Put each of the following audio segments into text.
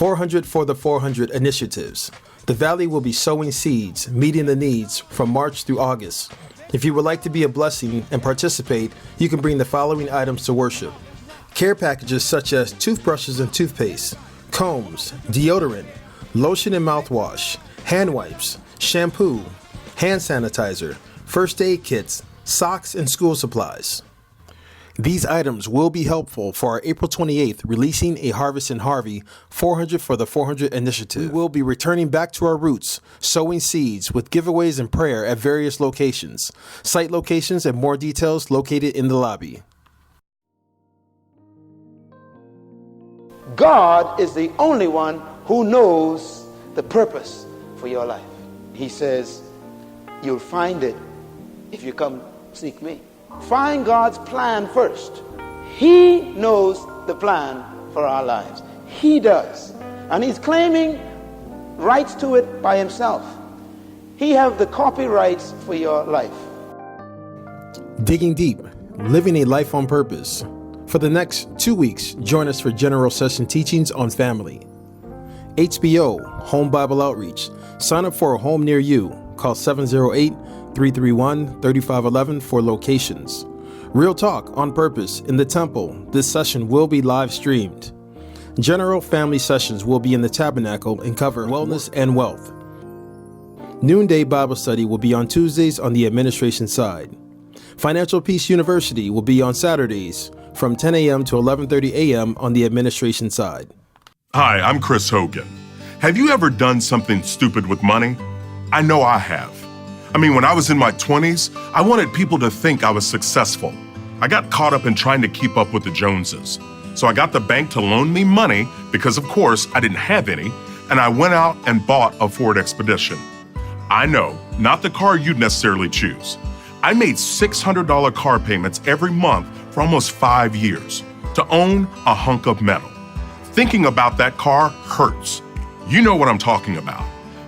400 for the 400 initiatives. The Valley will be sowing seeds, meeting the needs from March through August. If you would like to be a blessing and participate, you can bring the following items to worship. Care packages such as toothbrushes and toothpaste, combs, deodorant, lotion and mouthwash, hand wipes, shampoo, hand sanitizer, first aid kits, socks, and school supplies. These items will be helpful for our April 28th Releasing a Harvest in Harvey 400 for the 400 initiative. We will be returning back to our roots, sowing seeds with giveaways and prayer at various locations. Site locations and more details located in the lobby. God is the only one who knows the purpose for your life. He says, you'll find it if you come seek me. Find God's plan first. He knows the plan for our lives. He does. And he's claiming rights to it by himself. He has the copyrights for your life. Digging deep, living a life on purpose. For the next 2 weeks, join us for General Session teachings on family. HBO, Home Bible Outreach. Sign up for a home near you. Call 708-331-3511 for locations. Real Talk on Purpose in the Temple. This session will be live streamed. General Family Sessions will be in the Tabernacle and cover wellness and wealth. Noonday Bible Study will be on Tuesdays on the administration side. Financial Peace University will be on Saturdays from 10 a.m. to 11:30 a.m. on the administration side. Hi, I'm Chris Hogan. Have you ever done something stupid with money? I know I have. When I was in my 20s, I wanted people to think I was successful. I got caught up in trying to keep up with the Joneses. So I got the bank to loan me money because, of course, I didn't have any, and I went out and bought a Ford Expedition. I know, not the car you'd necessarily choose. I made $600 car payments every month for almost 5 years to own a hunk of metal. Thinking about that car hurts. You know what I'm talking about.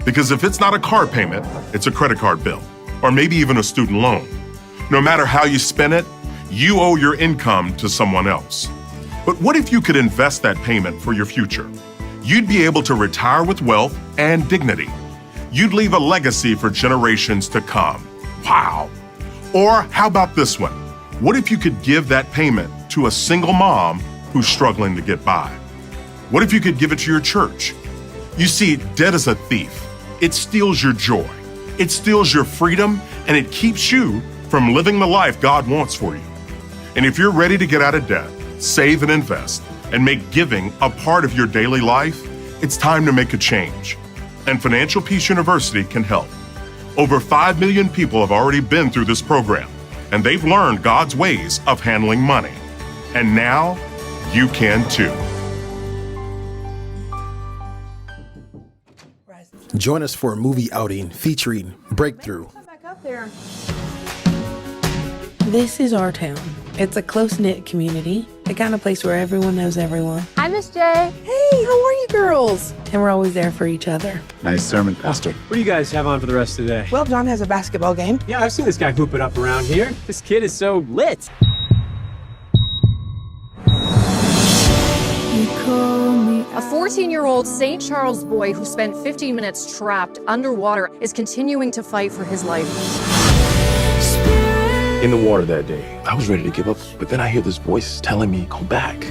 Because if it's not a car payment, it's a credit card bill, or maybe even a student loan. No matter how you spend it, you owe your income to someone else. But what if you could invest that payment for your future? You'd be able to retire with wealth and dignity. You'd leave a legacy for generations to come. Wow. Or how about this one? What if you could give that payment to a single mom who's struggling to get by? What if you could give it to your church? You see, debt is a thief. It steals your joy. It steals your freedom, and it keeps you from living the life God wants for you. And if you're ready to get out of debt, save and invest, and make giving a part of your daily life, it's time to make a change. And Financial Peace University can help. Over 5 million people have already been through this program, and they've learned God's ways of handling money. And now, you can too. Join us for a movie outing featuring Breakthrough. This is our town. It's a close-knit community, the kind of place where everyone knows everyone. Hi, Miss J. Hey, how are you girls? And we're always there for each other. Nice sermon, Pastor. What do you guys have on for the rest of the day? Well, John has a basketball game. Yeah, I've seen this guy hoop it up around here. This kid is so lit. A 14-year-old St. Charles boy who spent 15 minutes trapped underwater is continuing to fight for his life. In the water that day, I was ready to give up, but then I hear this voice telling me, go back.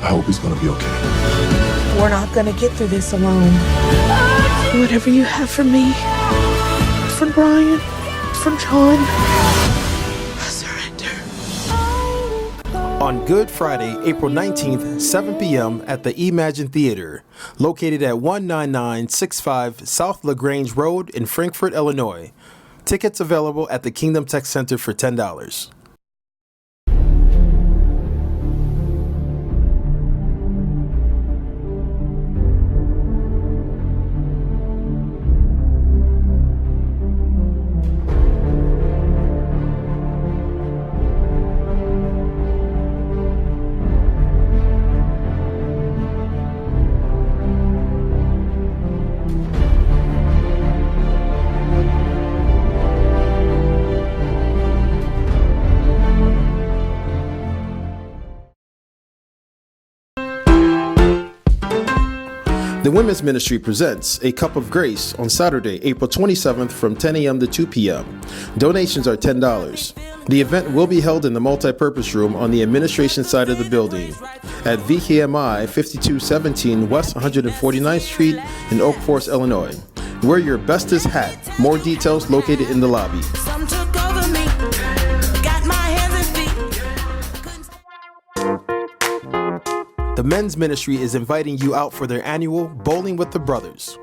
I hope he's gonna be okay. We're not gonna get through this alone. Whatever you have for me, for Brian, for John, I surrender. On Good Friday, April 19th, 7 p.m. at the Imagine Theater, located at 19965 South LaGrange Road in Frankfort, Illinois. Tickets available at the Kingdom Tech Center for $10. The Women's Ministry presents A Cup of Grace on Saturday, April 27th from 10 a.m. to 2 p.m. Donations are $10. The event will be held in the multipurpose room on the administration side of the building at VKMI 5217 West 149th Street in Oak Forest, Illinois. Wear your bestest hat. More details located in the lobby. Some took over me, got my hands and feet. The Men's Ministry is inviting you out for their annual Bowling with the Brothers.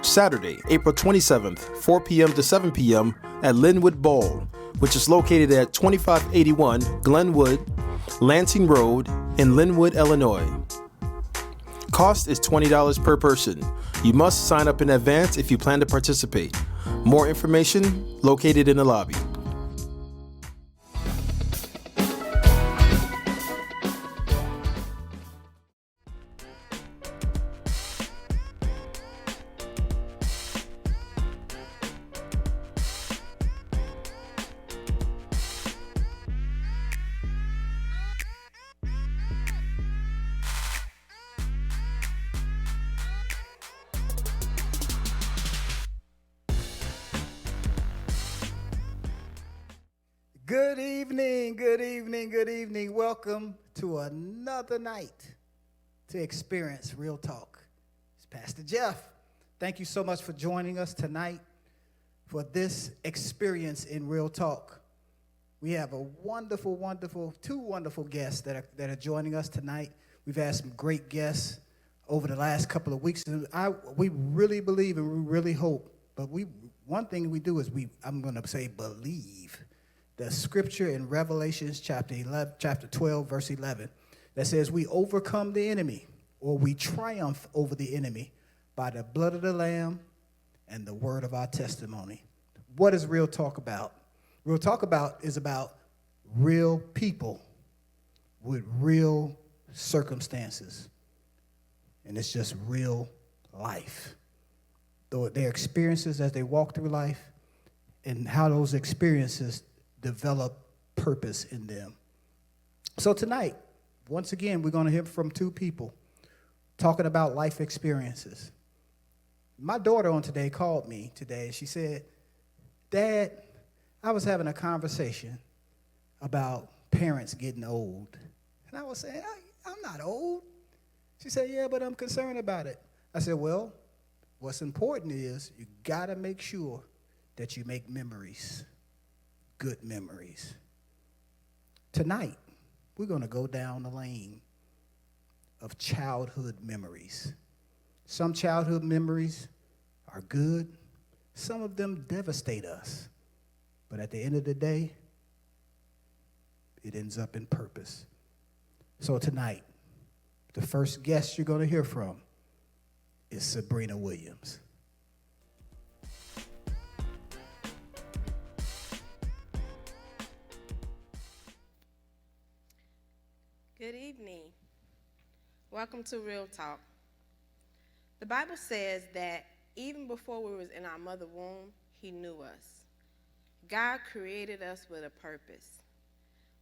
Saturday, April 27th, 4 p.m. to 7 p.m. at Linwood Bowl, which is located at 2581 Glenwood, Lansing Road in Linwood, Illinois. Cost is $20 per person. You must sign up in advance if you plan to participate. More information located in the lobby. Good evening, good evening, good evening. Welcome to another night to experience Real Talk. It's Pastor Jeff. Thank you so much for joining us tonight for this experience in Real Talk. We have two wonderful guests that are joining us tonight. We've had some great guests over the last couple of weeks. And we really believe and we really hope, but one thing we do is I'm going to say believe. The scripture in Revelations chapter 12, verse 11, that says we overcome the enemy, or we triumph over the enemy by the blood of the Lamb and the word of our testimony. What is Real Talk about? Real Talk is about real people with real circumstances, and it's just real life. Their experiences as they walk through life and how those experiences develop purpose in them. So tonight, once again, we're going to hear from two people talking about life experiences. My daughter on today called me today. She said, "Dad, I was having a conversation about parents getting old." And I was saying, I'm not old. She said, "Yeah, but I'm concerned about it." I said, "Well, what's important is you got to make sure that you make memories. Good memories." Tonight, we're going to go down the lane of childhood memories. Some childhood memories are good. Some of them devastate us. But at the end of the day, it ends up in purpose. So tonight, the first guest you're going to hear from is Sabrina Williams. Good evening. Welcome to Real Talk. The Bible says that even before we was in our mother womb, he knew us. God created us with a purpose.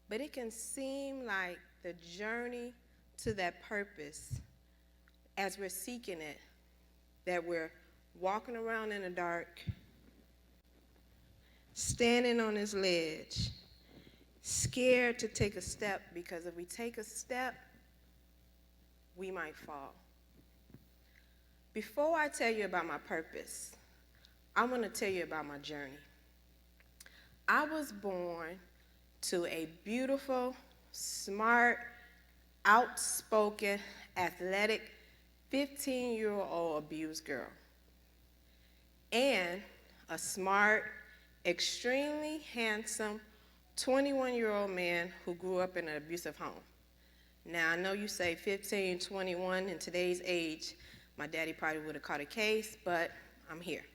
But it can seem like the journey to that purpose, as we're seeking it, that we're walking around in the dark, standing on this ledge, scared to take a step, because if we take a step, we might fall. Before I tell you about my purpose, I want to tell you about my journey. I was born to a beautiful, smart, outspoken, athletic, 15-year-old abused girl, and a smart, extremely handsome, 21-year-old man who grew up in an abusive home. Now, I know you say 15, 21, in today's age, my daddy probably would have caught a case, but I'm here.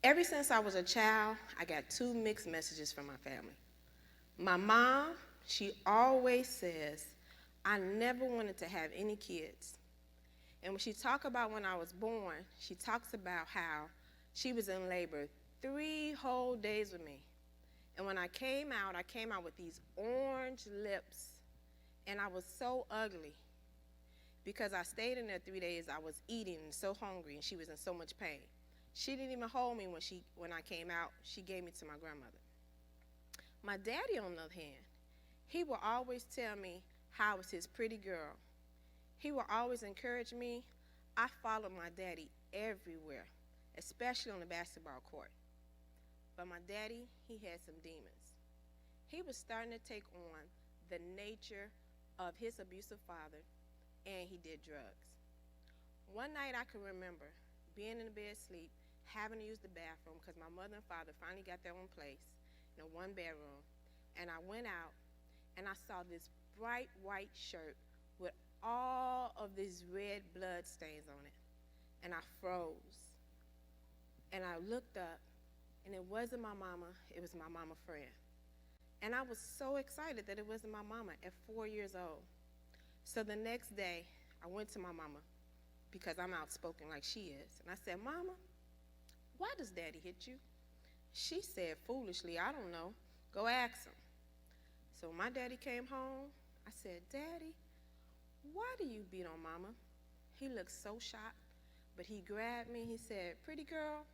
Ever since I was a child, I got two mixed messages from my family. My mom, she always says, I never wanted to have any kids. And when she talks about when I was born, she talks about how she was in labor 3 whole days with me. And when I came out with these orange lips, and I was so ugly. Because I stayed in there 3 days, I was eating and so hungry, and she was in so much pain. She didn't even hold me when I came out. She gave me to my grandmother. My daddy, on the other hand, he would always tell me how I was his pretty girl. He would always encourage me. I followed my daddy everywhere, especially on the basketball court. But my daddy, he had some demons. He was starting to take on the nature of his abusive father, and he did drugs. One night I can remember being in the bed asleep, having to use the bathroom because my mother and father finally got their own place in a one bedroom. And I went out and I saw this bright white shirt with all of these red blood stains on it. And I froze. And I looked up, and it wasn't my mama, it was my mama friend. And I was so excited that it wasn't my mama at 4 years old. So the next day, I went to my mama because I'm outspoken like she is. And I said, Mama, why does Daddy hit you? She said foolishly, I don't know. Go ask him. So when my daddy came home, I said, Daddy, why do you beat on Mama? He looked so shocked, but he grabbed me. He said, pretty girl,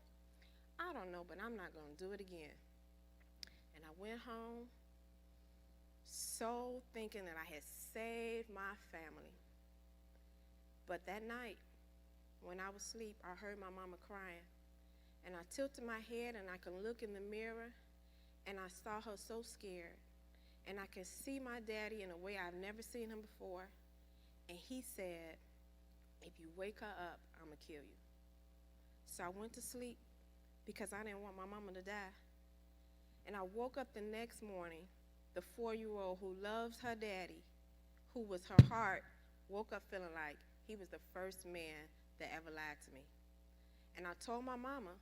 I don't know, but I'm not going to do it again. And I went home so thinking that I had saved my family. But that night, when I was asleep, I heard my mama crying. And I tilted my head and I could look in the mirror and I saw her so scared. And I could see my daddy in a way I've never seen him before. And he said, if you wake her up, I'm gonna kill you. So I went to sleep because I didn't want my mama to die. And I woke up the next morning, the 4-year-old who loves her daddy, who was her heart, woke up feeling like he was the first man that ever lied to me. And I told my mama,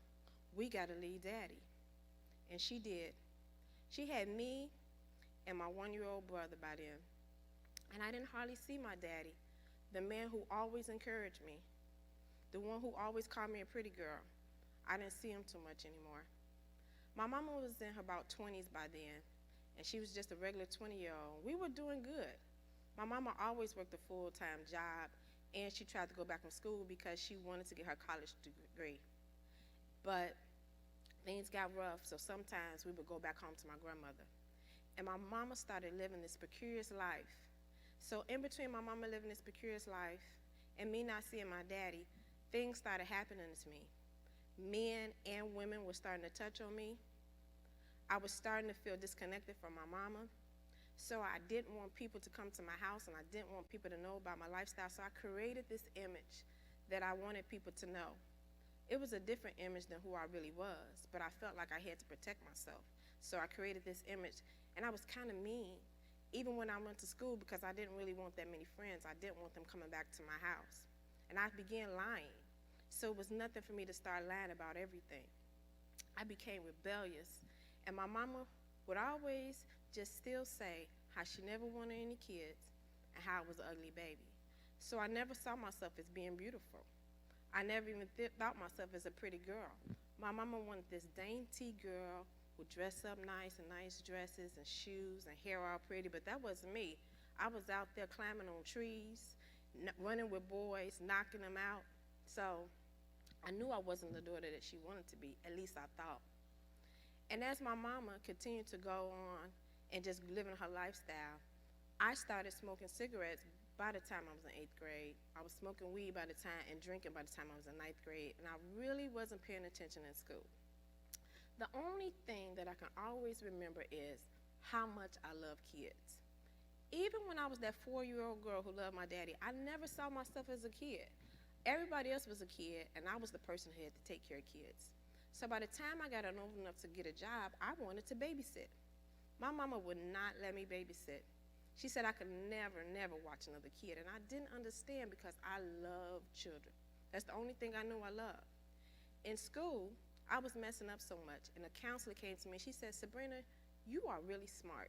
we gotta leave Daddy. And she did. She had me and my 1-year-old brother by then. And I didn't hardly see my daddy, the man who always encouraged me, the one who always called me a pretty girl. I didn't see him too much anymore. My mama was in her about 20s by then, and she was just a regular 20-year-old. We were doing good. My mama always worked a full-time job, and she tried to go back to school because she wanted to get her college degree. But things got rough, so sometimes we would go back home to my grandmother. And my mama started living this precarious life. So in between my mama living this precarious life and me not seeing my daddy, things started happening to me. Men and women were starting to touch on me. I was starting to feel disconnected from my mama. So I didn't want people to come to my house, and I didn't want people to know about my lifestyle. So I created this image that I wanted people to know. It was a different image than who I really was, but I felt like I had to protect myself. So I created this image, and I was kind of mean, even when I went to school, because I didn't really want that many friends. I didn't want them coming back to my house. And I began lying. So it was nothing for me to start lying about everything. I became rebellious, and my mama would always just still say how she never wanted any kids and how I was an ugly baby. So I never saw myself as being beautiful. I never even thought myself as a pretty girl. My mama wanted this dainty girl who dressed up nice in nice dresses and shoes and hair all pretty, but that wasn't me. I was out there climbing on trees, running with boys, knocking them out. So I knew I wasn't the daughter that she wanted to be, at least I thought. And as my mama continued to go on and just living her lifestyle, I started smoking cigarettes by the time I was in 8th grade. I was smoking weed by the time and drinking by the time I was in 9th grade, and I really wasn't paying attention in school. The only thing that I can always remember is how much I love kids. Even when I was that 4-year-old girl who loved my daddy, I never saw myself as a kid. Everybody else was a kid, and I was the person who had to take care of kids. So by the time I got old enough to get a job, I wanted to babysit. My mama would not let me babysit. She said I could never, never watch another kid, and I didn't understand because I love children. That's the only thing I knew I loved. In school, I was messing up so much, and a counselor came to me. She said, Sabrina, you are really smart.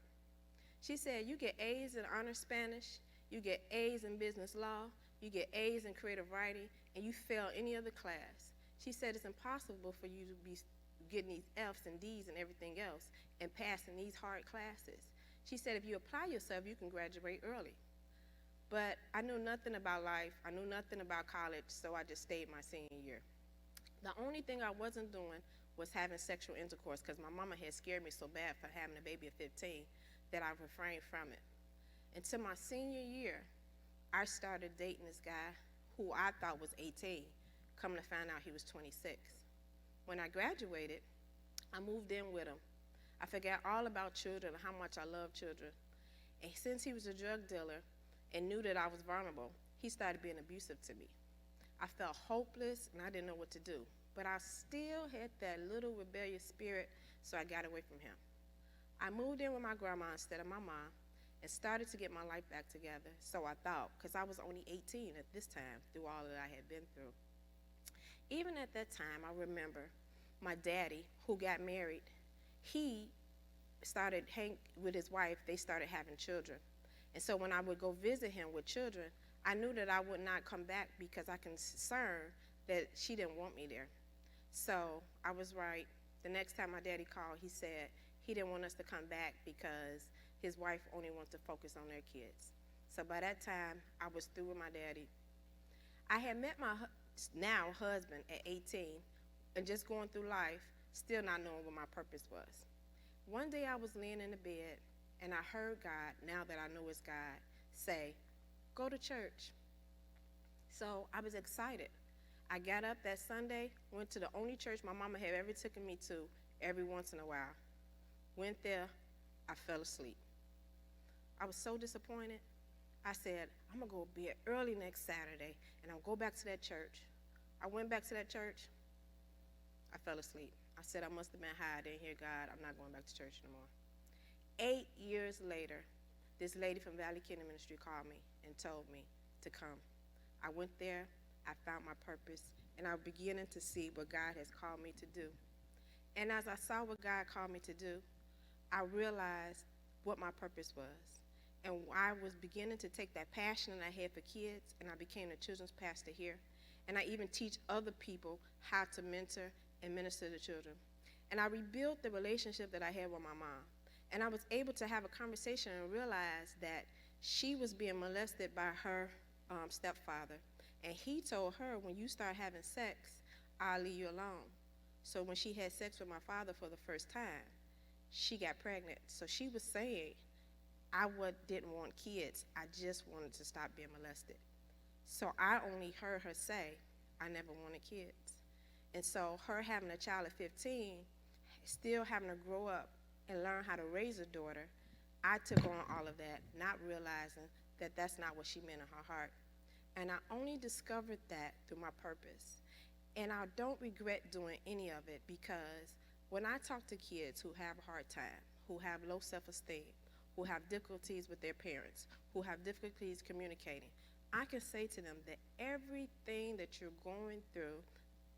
She said, you get A's in honor Spanish, you get A's in business law, you get A's in creative writing, and you fail any other class. She said it's impossible for you to be getting these F's and D's and everything else and passing these hard classes. She said if you apply yourself, you can graduate early. But I knew nothing about life. I knew nothing about college, so I just stayed my senior year. The only thing I wasn't doing was having sexual intercourse because my mama had scared me so bad for having a baby at 15 that I refrained from it. Until my senior year, I started dating this guy who I thought was 18. Come to find out he was 26. When I graduated, I moved in with him. I forgot all about children and how much I love children. And since he was a drug dealer and knew that I was vulnerable, he started being abusive to me. I felt hopeless and I didn't know what to do. But I still had that little rebellious spirit, so I got away from him. I moved in with my grandma instead of my mom and started to get my life back together, so I thought, because I was only 18 at this time through all that I had been through. Even at that time, I remember my daddy, who got married, he started hanging with his wife. They started having children. And so when I would go visit him with children, I knew that I would not come back because I concerned that she didn't want me there. So I was right. The next time my daddy called, he said he didn't want us to come back because his wife only wanted to focus on their kids. So by that time, I was through with my daddy. I had met my now husband at 18 and just going through life, still not knowing what my purpose was. One day I was laying in the bed and I heard God, now that I know it's God, say, go to church. So I was excited. I got up that Sunday, went to the only church my mama had ever taken me to every once in a while. Went there, I fell asleep. I was so disappointed. I said, I'm gonna go to bed early next Saturday and I'll go back to that church. I went back to that church, I fell asleep. I said, I must have been high, I didn't hear God, I'm not going back to church no more. 8 years later, this lady from Valley Kingdom Ministry called me and told me to come. I went there, I found my purpose, and I'm beginning to see what God has called me to do. And as I saw what God called me to do, I realized what my purpose was. And I was beginning to take that passion that I had for kids, and I became the children's pastor here. And I even teach other people how to mentor and minister to children. And I rebuilt the relationship that I had with my mom. And I was able to have a conversation and realize that she was being molested by her stepfather. And he told her, when you start having sex, I'll leave you alone. So when she had sex with my father for the first time, she got pregnant. So she was saying, I didn't want kids. I just wanted to stop being molested. So I only heard her say, I never wanted kids. And so her having a child at 15, still having to grow up and learn how to raise a daughter, I took on all of that, not realizing that that's not what she meant in her heart. And I only discovered that through my purpose. And I don't regret doing any of it because when I talk to kids who have a hard time, who have low self-esteem, who have difficulties with their parents, who have difficulties communicating, I can say to them that everything that you're going through,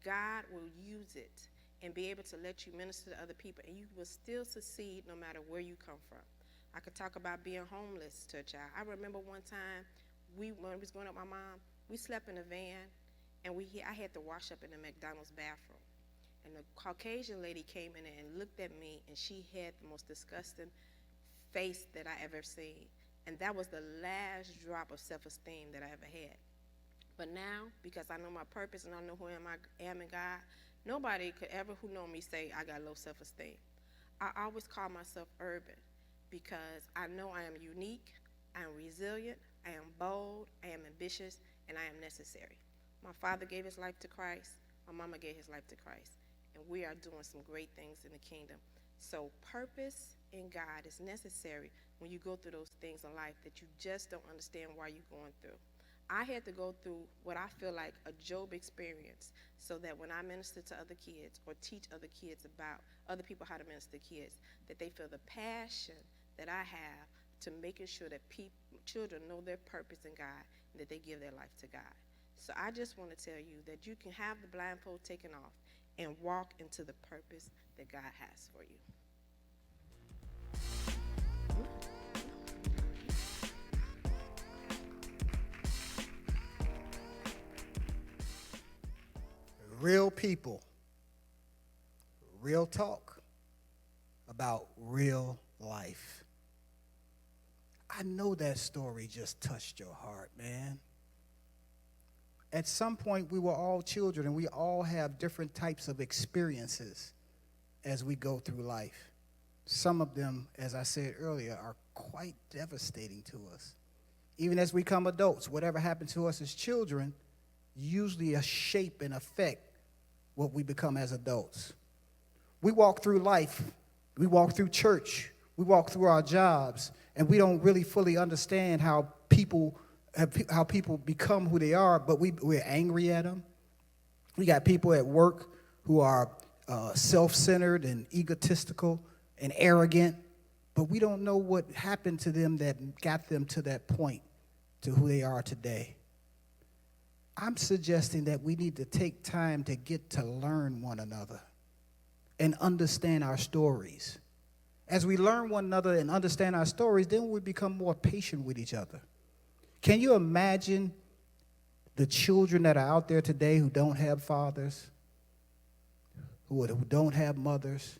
God will use it and be able to let you minister to other people, and you will still succeed no matter where you come from. I could talk about being homeless to a child. I remember one time, when I was growing up with my mom, we slept in a van, and I had to wash up in the McDonald's bathroom. And the Caucasian lady came in and looked at me, and she had the most disgusting face that I ever seen. And that was the last drop of self-esteem that I ever had. But now, because I know my purpose and I know who I am in God, nobody could ever who know me say I got low self-esteem. I always call myself urban because I know I am unique, I am resilient, I am bold, I am ambitious, and I am necessary. My father gave his life to Christ, my mama gave his life to Christ, and we are doing some great things in the kingdom. So purpose in God is necessary when you go through those things in life that you just don't understand why you're going through. I had to go through what I feel like a Job experience so that when I minister to other kids or teach other kids about other people how to minister to kids, that they feel the passion that I have to making sure that children know their purpose in God and that they give their life to God. So I just want to tell you that you can have the blindfold taken off and walk into the purpose that God has for you. Real people, real talk about real life. I know that story just touched your heart, man. At some point, we were all children, and we all have different types of experiences as we go through life. Some of them, as I said earlier, are quite devastating to us. Even as we become adults, whatever happened to us as children usually shape and affect what we become as adults. We walk through life, we walk through church, we walk through our jobs, and we don't really fully understand how people become who they are, but we're angry at them. We got people at work who are self-centered and egotistical and arrogant, but we don't know what happened to them that got them to that point, to who they are today. I'm suggesting that we need to take time to get to learn one another and understand our stories. As we learn one another and understand our stories, then we become more patient with each other. Can you imagine the children that are out there today who don't have fathers, who don't have mothers?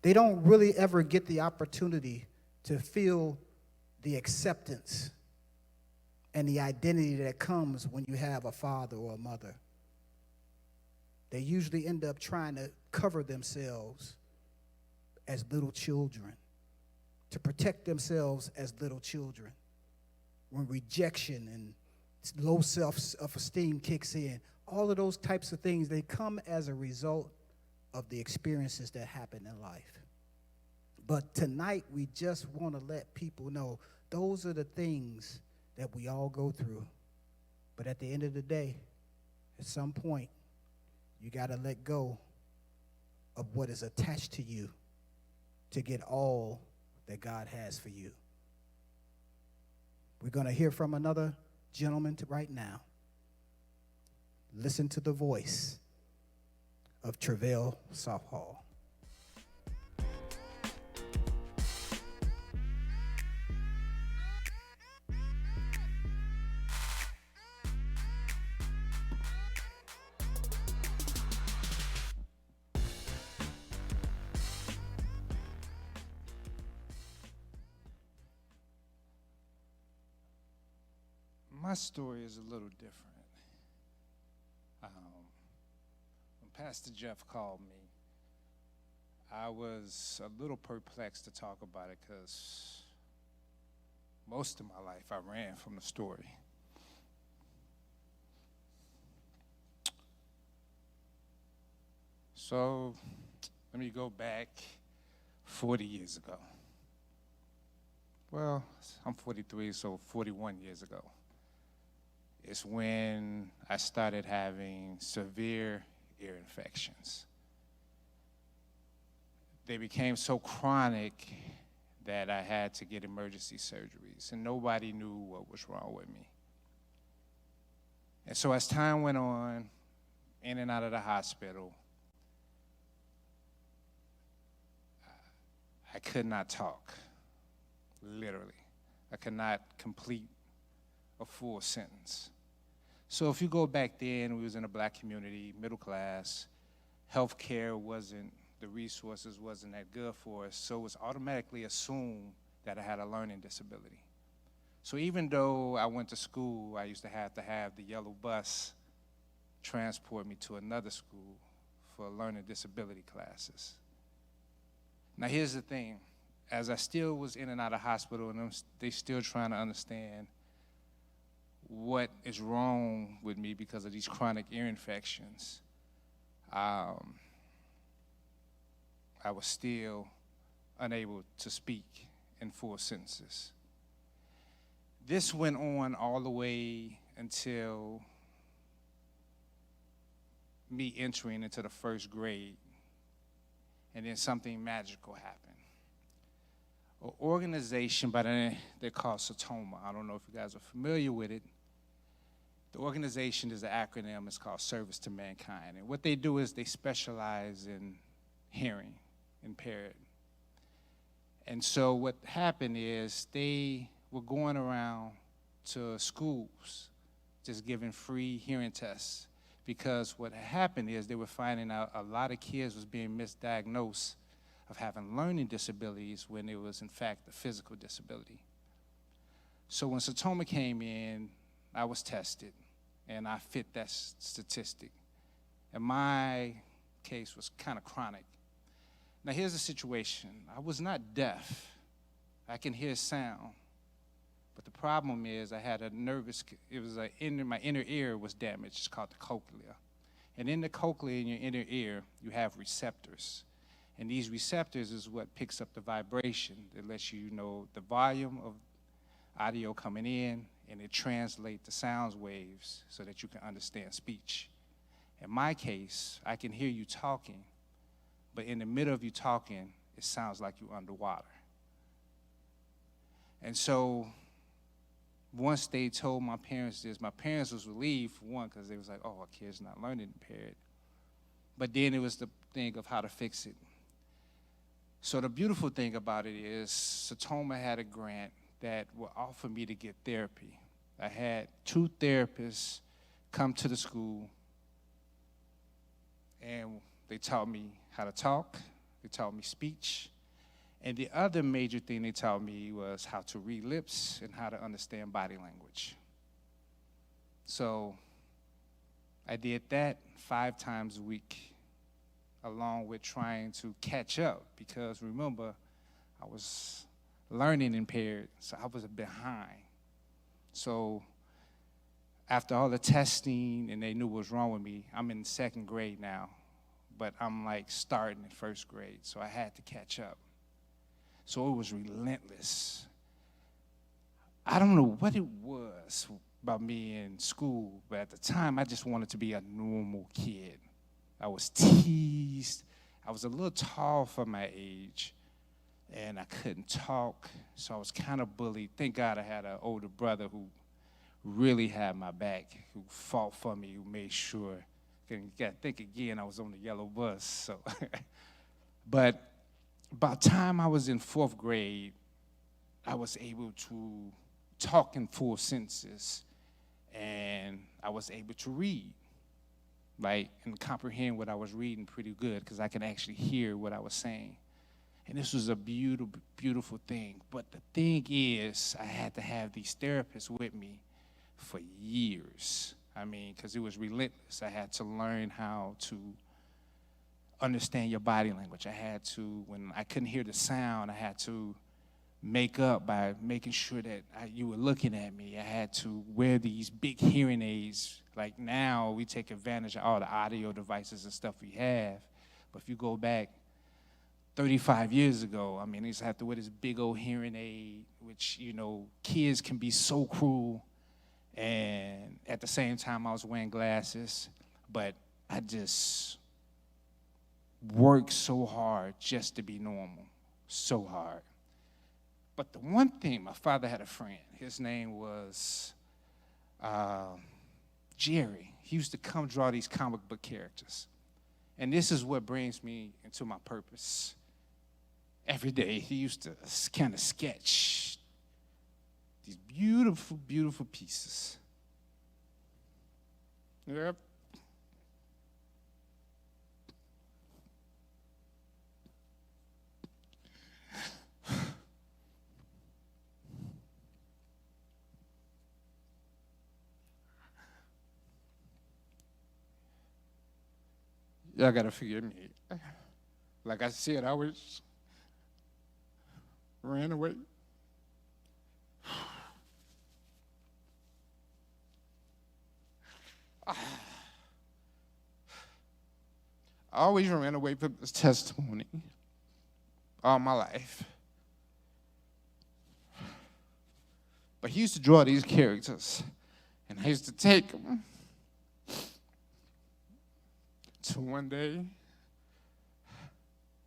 They don't really ever get the opportunity to feel the acceptance and the identity that comes when you have a father or a mother. They usually end up trying to cover themselves as little children, to protect themselves as little children. When rejection and low self-esteem kicks in, all of those types of things, they come as a result of the experiences that happen in life. But tonight, we just want to let people know those are the things that we all go through. But at the end of the day, at some point, you got to let go of what is attached to you to get all that God has for you. We're going to hear from another gentleman right now. Listen to the voice of Travell Southall. My story is a little different. When Pastor Jeff called me, I was a little perplexed to talk about it because most of my life I ran from the story. So let me go back 40 years ago. Well, I'm 43, so 41 years ago. It's when I started having severe ear infections. They became so chronic that I had to get emergency surgeries, and nobody knew what was wrong with me. And so as time went on, in and out of the hospital, I could not talk, literally. I could not complete a full sentence. So if you go back then, we was in a black community, middle class, healthcare the resources wasn't that good for us, so it was automatically assumed that I had a learning disability. So even though I went to school, I used to have the yellow bus transport me to another school for learning disability classes. Now here's the thing, as I still was in and out of hospital, and they still trying to understand what is wrong with me because of these chronic ear infections, I was still unable to speak in full sentences. This went on all the way until me entering into the first grade, and then something magical happened. An organization by the name, they're called Satoma. I don't know if you guys are familiar with it. The organization is an acronym. It's called Service to Mankind. And what they do is they specialize in hearing impaired. And so what happened is they were going around to schools just giving free hearing tests, because what happened is they were finding out a lot of kids was being misdiagnosed of having learning disabilities when it was in fact a physical disability. So when Satoma came in, I was tested, and I fit that statistic. And my case was kind of chronic. Now here's the situation. I was not deaf. I can hear sound. But the problem is I had a nervous, my inner ear was damaged. It's called the cochlea. And in the cochlea, in your inner ear, you have receptors. And these receptors is what picks up the vibration. It lets you know the volume of audio coming in, and it translates the sound waves so that you can understand speech. In my case, I can hear you talking, but in the middle of you talking, it sounds like you're underwater. And so once they told my parents this, my parents was relieved, for one, because they was like, oh, our kid's not learning impaired. But then it was the thing of how to fix it. So the beautiful thing about it is Satoma had a grant that would offer me to get therapy. I had 2 therapists come to the school, and they taught me how to talk, they taught me speech, and the other major thing they taught me was how to read lips and how to understand body language. So I did that 5 times a week, along with trying to catch up, because remember, I was learning impaired, so I was behind. So after all the testing and they knew what was wrong with me, I'm in 2nd grade now, but I'm like starting in 1st grade, so I had to catch up. So it was relentless. I don't know what it was about me in school, but at the time I just wanted to be a normal kid. I was teased. I was a little tall for my age, and I couldn't talk, so I was kind of bullied. Thank God I had an older brother who really had my back, who fought for me, who made sure. You got to think again, I was on the yellow bus. So, but by the time I was in 4th grade, I was able to talk in full sentences, and I was able to read, right, and comprehend what I was reading pretty good, because I could actually hear what I was saying. And this was a beautiful, beautiful thing. But the thing is, I had to have these therapists with me for years. I mean, because it was relentless. I had to learn how to understand your body language. I had to, when I couldn't hear the sound, I had to make up by making sure that you were looking at me. I had to wear these big hearing aids. Like now, we take advantage of all the audio devices and stuff we have. But if you go back 35 years ago, I mean, I used to have to wear this big old hearing aid, which, you know, kids can be so cruel. And at the same time, I was wearing glasses. But I just worked so hard just to be normal, so hard. But the one thing, my father had a friend. His name was Jerry. He used to come draw these comic book characters. And this is what brings me into my purpose. Every day, he used to kind of sketch these beautiful, beautiful pieces. Yep. Y'all gotta forgive me. Like I said, I was ran away. I always ran away from this testimony all my life. But he used to draw these characters, and I used to take them. So one day,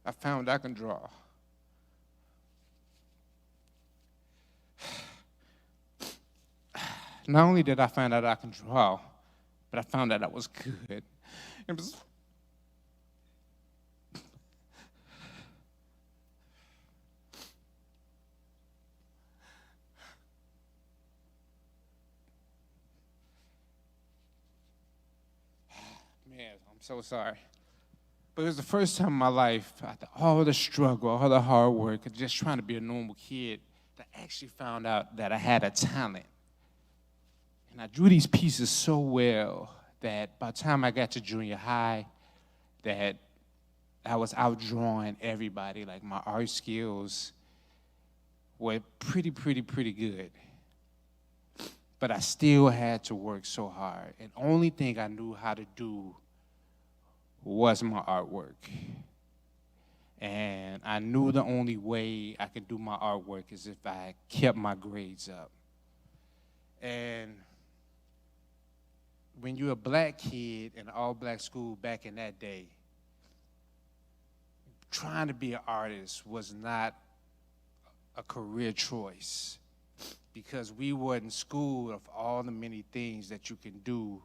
I found I can draw. Not only did I find out I can draw, but I found out I was good. It was man, I'm so sorry. But it was the first time in my life, after all the struggle, all the hard work, and just trying to be a normal kid, I actually found out that I had a talent. And I drew these pieces so well that by the time I got to junior high, that I was outdrawing everybody. Like my art skills were pretty good. But I still had to work so hard. And only thing I knew how to do was my artwork. And I knew the only way I could do my artwork is if I kept my grades up. And when you're a black kid in an all-black school back in that day, trying to be an artist was not a career choice because we weren't schooled of all the many things that you can do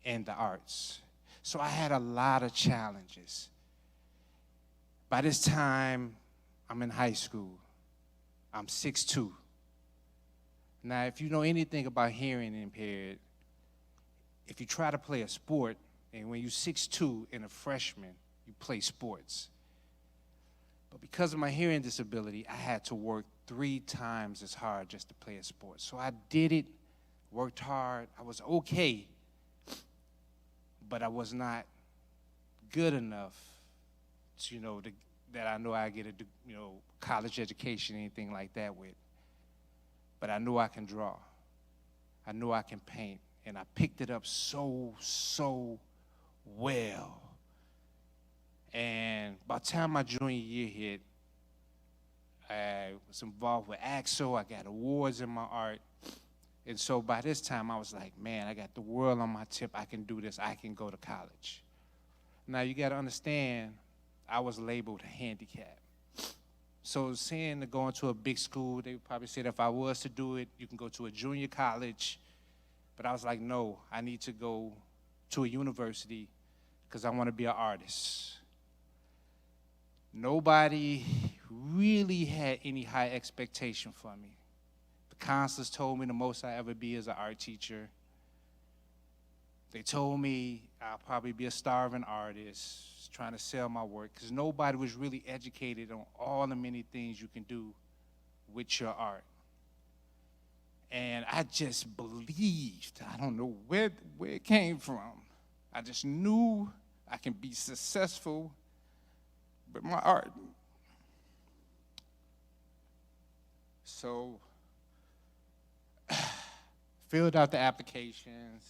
in the arts. So I had a lot of challenges. By this time, I'm in high school. I'm 6'2". Now, if you know anything about hearing impaired, if you try to play a sport, and when you're 6'2" and a freshman, you play sports. But because of my hearing disability, I had to work 3 times as hard just to play a sport. So I did it, worked hard. I was okay, but I was not good enough to, that I know I get a, college education, anything like that with. But I knew I can draw. I knew I can paint. And I picked it up so well. And by the time my junior year hit, I was involved with AXO. I got awards in my art. And so by this time, I was like, man, I got the world on my tip. I can do this. I can go to college. Now, you got to understand, I was labeled handicapped. So saying to go into a big school, they would probably said if I was to do it, you can go to a junior college. But I was like, no, I need to go to a university because I want to be an artist. Nobody really had any high expectation for me. The counselors told me the most I ever be is an art teacher. They told me I'll probably be a starving artist, trying to sell my work, because nobody was really educated on all the many things you can do with your art. And I just believed, I don't know where it came from. I just knew I can be successful with my art. So, filled out the applications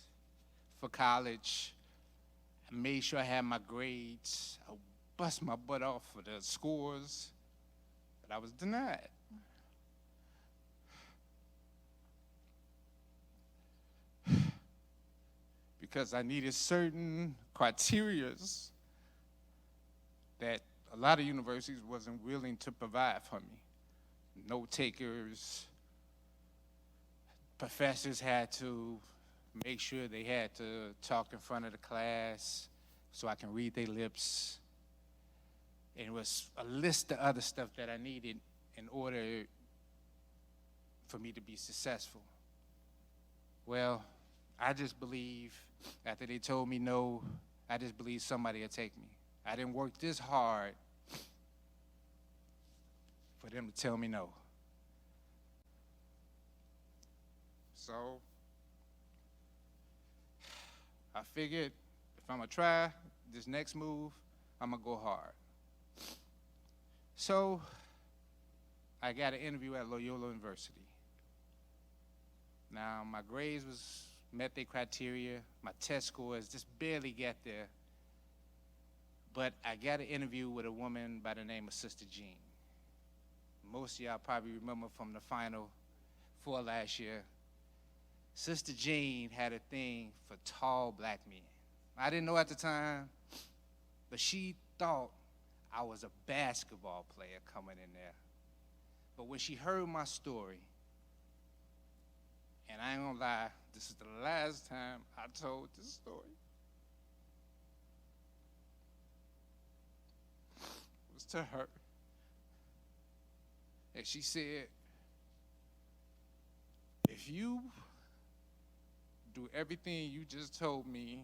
for college. I made sure I had my grades. I bust my butt off for the scores, but I was denied. Because I needed certain criterias that a lot of universities wasn't willing to provide for me. Note takers, professors had to make sure they had to talk in front of the class so I can read their lips. And it was a list of other stuff that I needed in order for me to be successful. Well, I just believe after they told me no, I just believe somebody would take me. I didn't work this hard for them to tell me no. So I figured if I'm gonna try this next move, I'm gonna go hard. So I got an interview at Loyola University. Now my grades met their criteria. My test scores just barely got there. But I got an interview with a woman by the name of Sister Jean. Most of y'all probably remember from the Final Four last year. Sister Jean had a thing for tall black men. I didn't know at the time, but she thought I was a basketball player coming in there. But when she heard my story, and I ain't gonna lie, this is the last time I told this story. It was to her. And she said, if you do everything you just told me,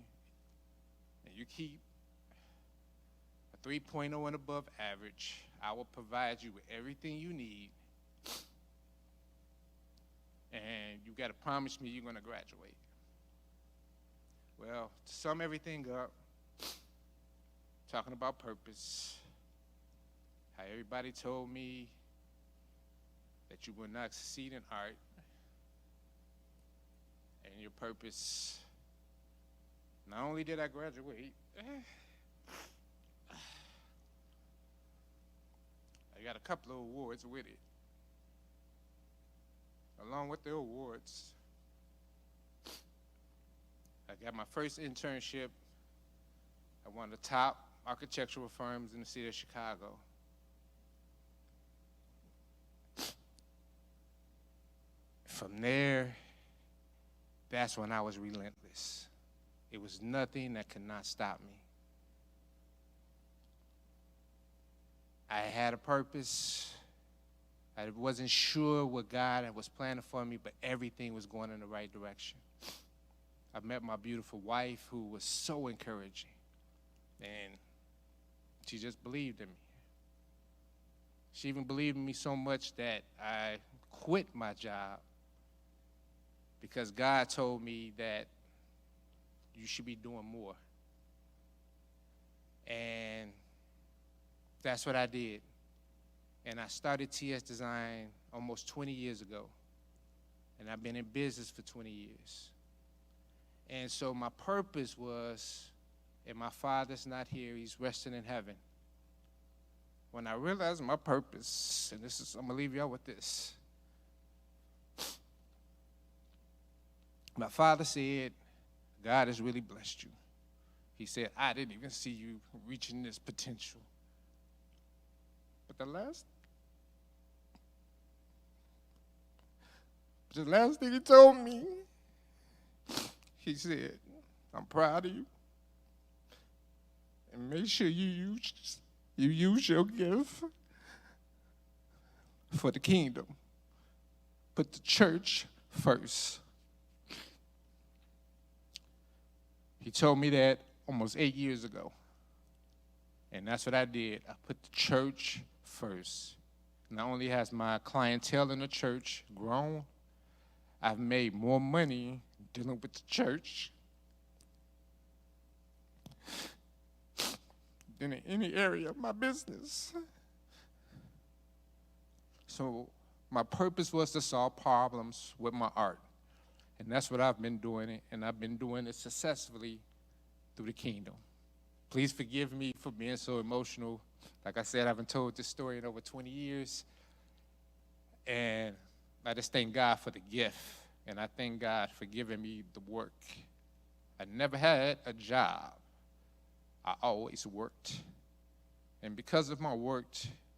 and you keep a 3.0 and above average, I will provide you with everything you need got to promise me you're going to graduate. Well, to sum everything up, talking about purpose, how everybody told me that you would not succeed in art, and your purpose, not only did I graduate, I got a couple of awards with it. Along with the awards, I got my first internship at one of the top architectural firms in the city of Chicago. From there, that's when I was relentless. It was nothing that could not stop me. I had a purpose. I wasn't sure what God was planning for me, but everything was going in the right direction. I met my beautiful wife, who was so encouraging, and she just believed in me. She even believed in me so much that I quit my job because God told me that you should be doing more. And that's what I did. And I started TS Design almost 20 years ago. And I've been in business for 20 years. And so my purpose was, and my father's not here, he's resting in heaven. When I realized my purpose, and I'm gonna leave y'all with this. My father said, God has really blessed you. He said, I didn't even see you reaching this potential. But the last thing he told me, he said, I'm proud of you. And make sure you use your gift for the kingdom. Put the church first. He told me that almost 8 years ago. And that's what I did. I put the church first. Not only has my clientele in the church grown, I've made more money dealing with the church than in any area of my business. So my purpose was to solve problems with my art. And that's what I've been doing, and I've been doing it successfully through the kingdom. Please forgive me for being so emotional. Like I said, I haven't told this story in over 20 years. And I just thank God for the gift. And I thank God for giving me the work. I never had a job. I always worked. And because of my work,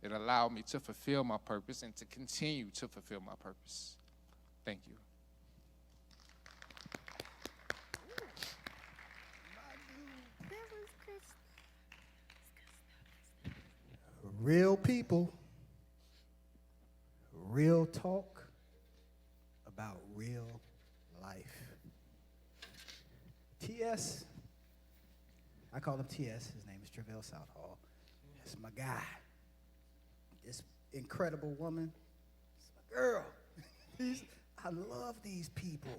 it allowed me to fulfill my purpose and to continue to fulfill my purpose. Thank you. Real people, real talk about real life. T.S., I call him T.S., his name is Travell Southall. That's my guy. This incredible woman, it's my girl. I love these people,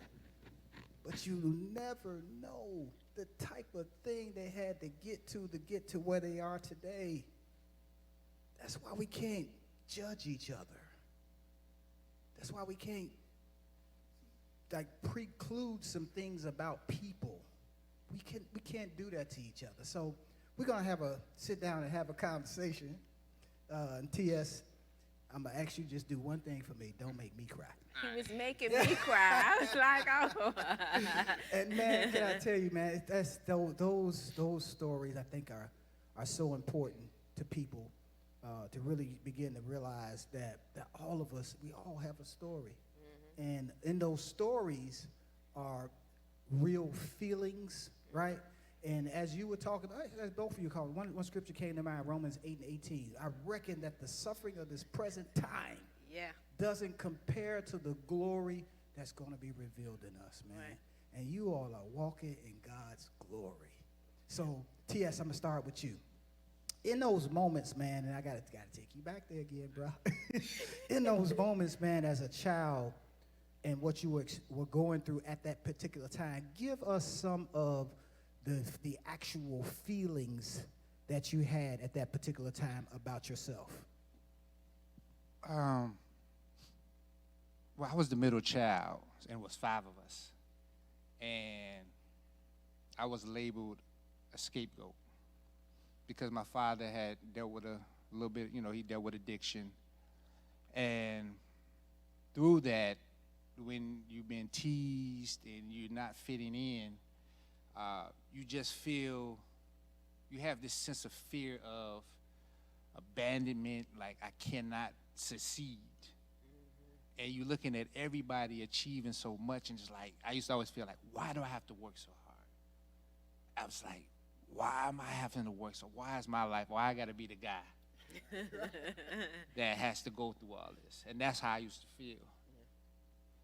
but you never know the type of thing they had to get to where they are today. That's why we can't judge each other. That's why we can't preclude some things about people. We can't do that to each other. So we're gonna sit down and have a conversation. And T.S., I'm gonna ask you just do one thing for me. Don't make me cry. He was making me cry. I was like, oh. And man, can I tell you, man, that's those stories I think are so important to people. To really begin to realize that all of us, we all have a story. Mm-hmm. And in those stories are real feelings, right? And as you were talking, as both of you called, one scripture came to mind, Romans 8:18. I reckon that the suffering of this present time doesn't compare to the glory that's going to be revealed in us, man. Right. And you all are walking in God's glory. So, T.S., I'm going to start with you. In those moments, man, and I gotta take you back there again, bro. In those moments, man, as a child, and what you were going through at that particular time. Give us some of the actual feelings that you had at that particular time about yourself. Well, I was the middle child, and it was 5 of us. And I was labeled a scapegoat because my father had dealt with a little bit, he dealt with addiction. And through that, when you've been teased and you're not fitting in, you just feel, you have this sense of fear of abandonment, like I cannot succeed. And you're looking at everybody achieving so much, and just like, I used to always feel like, why do I have to work so hard? I was like, why am I having to work so? Why is my life? Why I got to be the guy that has to go through all this? And that's how I used to feel.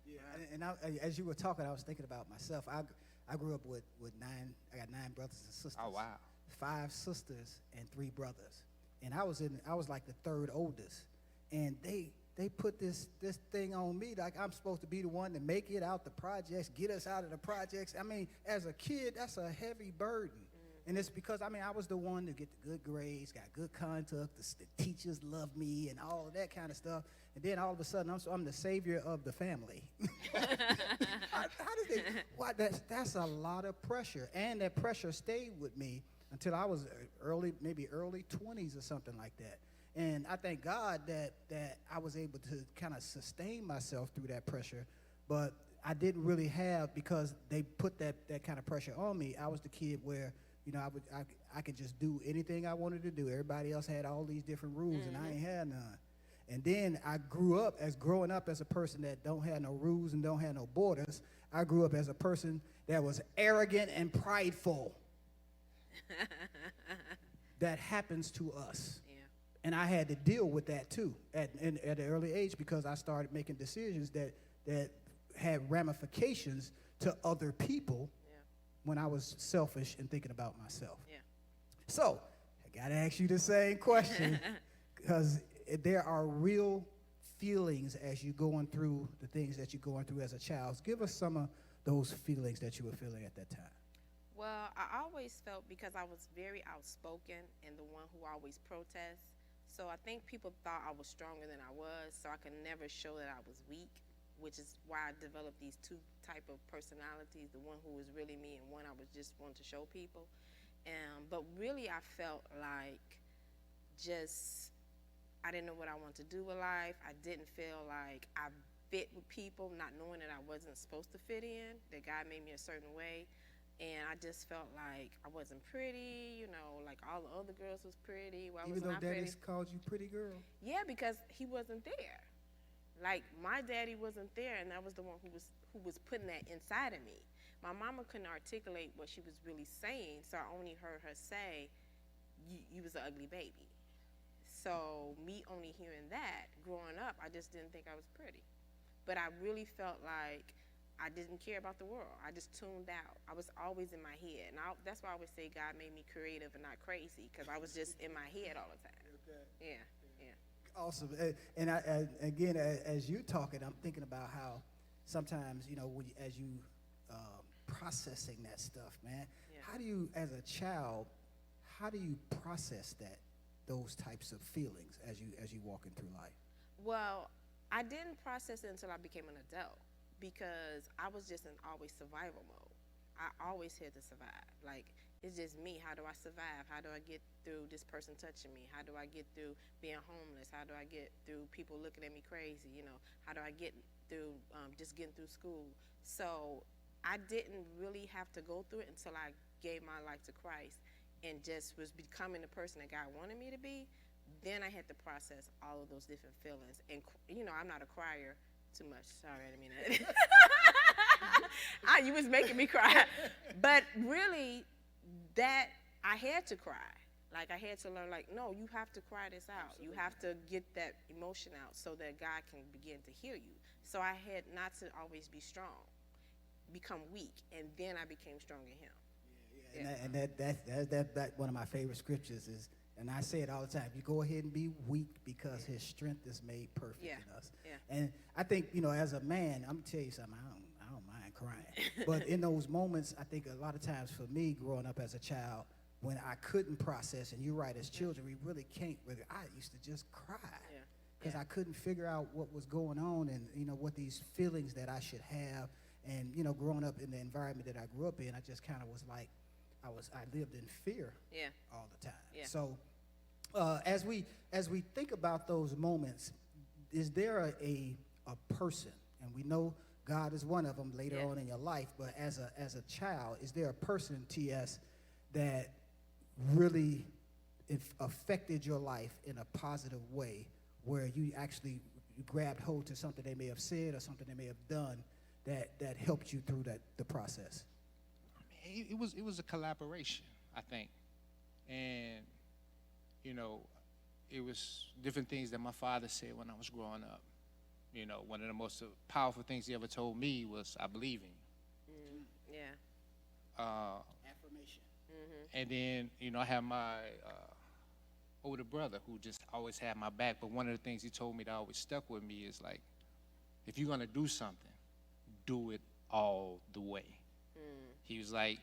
Yeah, and as you were talking, I was thinking about myself. I grew up with 9. I got 9 brothers and sisters. Oh wow. 5 sisters and 3 brothers, and I was like the 3rd oldest, and they put this thing on me like I'm supposed to be the one to make it out the projects, get us out of the projects. I mean, as a kid, that's a heavy burden. And it's because, I was the one to get the good grades, got good conduct, the teachers loved me and all of that kind of stuff. And then all of a sudden, I'm the savior of the family. How does that's a lot of pressure. And that pressure stayed with me until I was maybe early 20s or something like that. And I thank God that I was able to kind of sustain myself through that pressure. But I didn't really have, because they put that kind of pressure on me. I was the kid where, I could just do anything I wanted to do. Everybody else had all these different rules, and I ain't had none. And then I growing up as a person that don't have no rules and don't have no borders. I grew up as a person that was arrogant and prideful. That happens to us. Yeah. And I had to deal with that too at an early age, because I started making decisions that had ramifications to other people. When I was selfish and thinking about myself. Yeah. So, I got to ask you the same question, because there are real feelings as you're going through the things that you're going through as a child. Give us some of those feelings that you were feeling at that time. Well, I always felt, because I was very outspoken and the one who always protests, so I think people thought I was stronger than I was, so I could never show that I was weak, which is why I developed these 2 type of personalities, the one who was really me and one I was just wanting to show people. But really I felt like I didn't know what I wanted to do with life. I didn't feel like I fit with people, not knowing that I wasn't supposed to fit in, that God made me a certain way. And I just felt like I wasn't pretty, like all the other girls was pretty. Well, even though Daddy's called you pretty girl? Yeah, because he wasn't there. Like, my daddy wasn't there, and that was the one who was putting that inside of me. My mama couldn't articulate what she was really saying, so I only heard her say, you was an ugly baby. So me only hearing that, growing up, I just didn't think I was pretty. But I really felt like I didn't care about the world. I just tuned out. I was always in my head. And that's why I always say God made me creative and not crazy, because I was just in my head all the time. Okay. Yeah. Awesome. And again, as you talking, I'm thinking about how sometimes, as you processing that stuff, man, how do you, as a child, how do you process those types of feelings as you walking through life? Well, I didn't process it until I became an adult, because I was just in always survival mode. I always had to survive. Like, it's just me. How do I survive? How do I get through this person touching me? How do I get through being homeless? How do I get through people looking at me crazy? How do I get through just getting through school? So I didn't really have to go through it until I gave my life to Christ and just was becoming the person that God wanted me to be. Then I had to process all of those different feelings. And, I'm not a crier too much. Sorry, I didn't mean that. You was making me cry. But really, that I had to cry. Like, I had to learn, like, no, you have to cry this out. Absolutely. You have to get that emotion out so that God can begin to heal you. So I had not to always be strong, become weak, and then I became strong in him. Yeah. And that one of my favorite scriptures is, And I say it all the time. You go ahead and be weak because his strength is made perfect in us. Yeah. And I think, as a man, I'm going to tell you something. I don't mind crying. But in those moments, I think a lot of times for me growing up as a child, when I couldn't process, and you're right, as children, we really can't. I used to just cry because I couldn't figure out what was going on and, what these feelings that I should have. And, growing up in the environment that I grew up in, I just kind of was like, I lived in fear all the time. Yeah. So as we think about those moments, is there a person, and we know God is one of them later on in your life, but as a child, is there a person, T.S., that really affected your life in a positive way, where you actually grabbed hold to something they may have said or something they may have done that helped you through the process? It was a collaboration, I think, and it was different things that my father said when I was growing up. One of the most powerful things he ever told me was, "I believe in you." Affirmation. And then, I have my older brother who just always had my back. But one of the things he told me that always stuck with me is like, if you're gonna do something, do it all the way. He was like,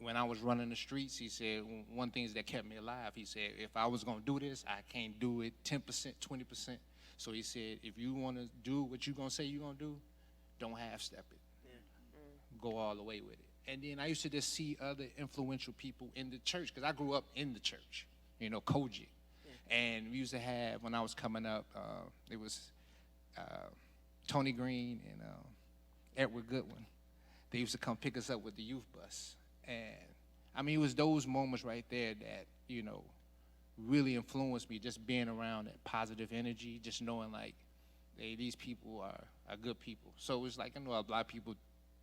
when I was running the streets, he said, one thing that kept me alive, he said, if I was gonna do this, I can't do it 10%, 20%. So he said, if you wanna do what you're gonna say you're gonna do, don't half-step it. Go all the way with it. And then I used to just see other influential people in the church, because I grew up in the church, Kojic. And we used to have, when I was coming up, it was Tony Green and Edward Goodwin. They used to come pick us up with the youth bus. And it was those moments right there that, really influenced me, just being around that positive energy, just knowing like, hey, these people are good people. So it was like, I know a lot of people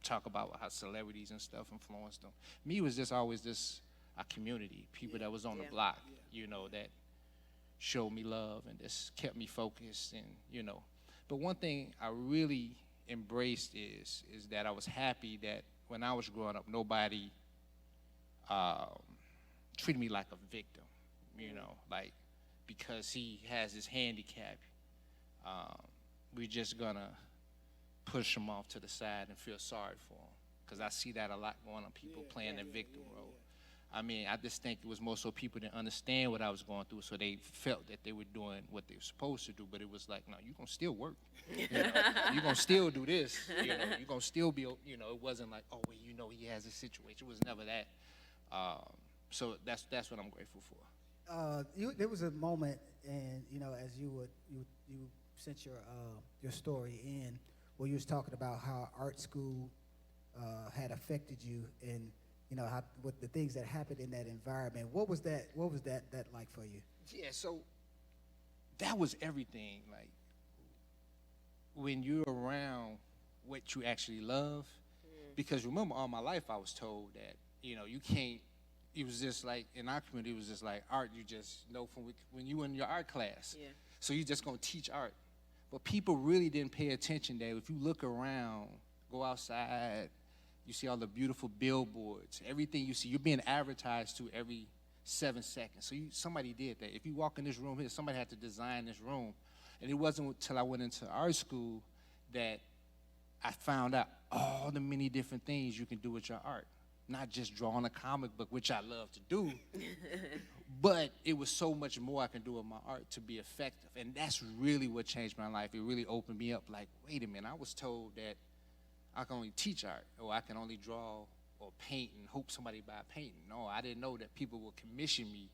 talk about how celebrities and stuff influenced them. Me, it was just always just a community, people that was on the block, that showed me love and just kept me focused. And, but one thing I really embraced is that I was happy that when I was growing up, nobody treated me like a victim, like because he has his handicap, we're just gonna push him off to the side and feel sorry for him. Because I see that a lot going on, people playing the victim role. I just think it was more so people didn't understand what I was going through, so they felt that they were doing what they were supposed to do, but it was like, no, you're going to still work. You're going to still do this. You're going to still be, it wasn't like, oh, well, he has a situation. It was never that. So that's what I'm grateful for. There was a moment, and, as you sent your story in, where you was talking about how art school had affected you, and how with the things that happened in that environment. What was that like for you? Yeah, so that was everything. Like when you're around what you actually love, because remember, all my life I was told that you can't. It was just like in our community, it was just like art. You just know from when you were in your art class. Yeah. So you're just gonna teach art. But people really didn't pay attention that if you look around, go outside, you see all the beautiful billboards, everything you see, you're being advertised to every 7 seconds. So somebody did that. If you walk in this room here, somebody had to design this room. And it wasn't until I went into art school that I found out all the many different things you can do with your art. Not just drawing a comic book, which I love to do, but it was so much more I can do with my art to be effective. And that's really what changed my life. It really opened me up like, wait a minute, I was told that I can only teach art, or I can only draw or paint and hope somebody buy a painting. No, I didn't know that people would commission me,